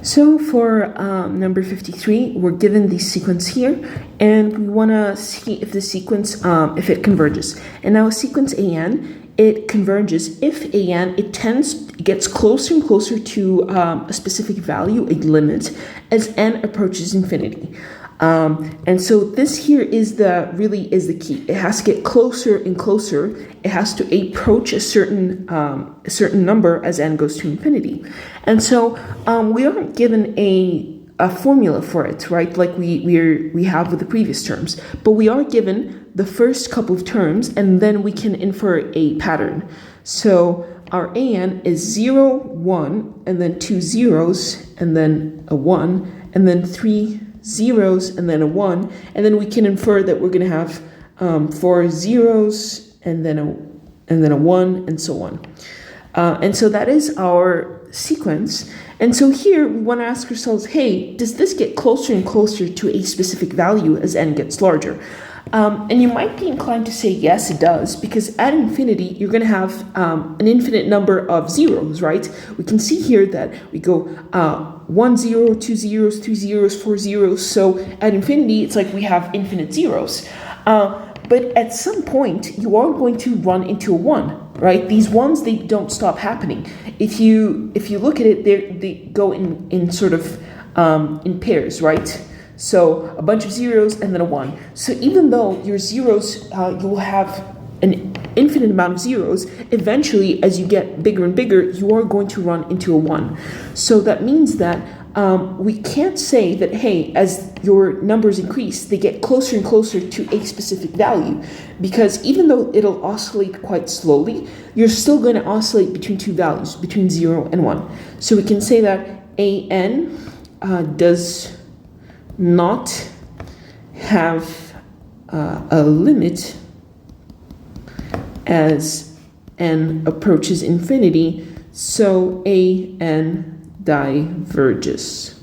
So for number 53, we're given the sequence here, and we want to see if the sequence, if it converges. And now sequence AN, it converges if AN, it gets closer and closer to a specific value, a limit, as N approaches infinity. And so this here is really is the key. It has to get closer and closer. It has to approach a certain number as N goes to infinity. And so we aren't given a formula for it, right? Like we have with the previous terms, but we are given the first couple of terms, and then we can infer a pattern. So our AN is 0, 1, and then 2 zeros, and then a 1, and then 3 zeros, and then a 1, and then we can infer that we're going to have 4 zeros, and then a 1, and so on. And so that is our sequence. And so here we want to ask ourselves, hey, does this get closer and closer to a specific value as N gets larger? And you might be inclined to say, yes, it does, because at infinity, you're going to have an infinite number of zeros, right? We can see here that we go 1 0, 2 zeros, 3 zeros, 4 zeros. So at infinity, it's like we have infinite zeros. But at some point, you are going to run into a 1, right? These ones, they don't stop happening. If you look at it, they go in sort of in pairs, right? So a bunch of zeros and then a 1. So even though your zeros, you will have an infinite amount of zeros, eventually as you get bigger and bigger, you are going to run into a 1. So that means that we can't say that, hey, as your numbers increase, they get closer and closer to a specific value, because even though it'll oscillate quite slowly, you're still going to oscillate between two values, between 0 and 1. So we can say that AN does not have a limit as N approaches infinity, so AN diverges.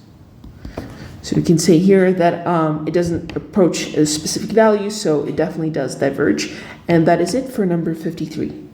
So we can say here that it doesn't approach a specific value, so it definitely does diverge. And that is it for number 53.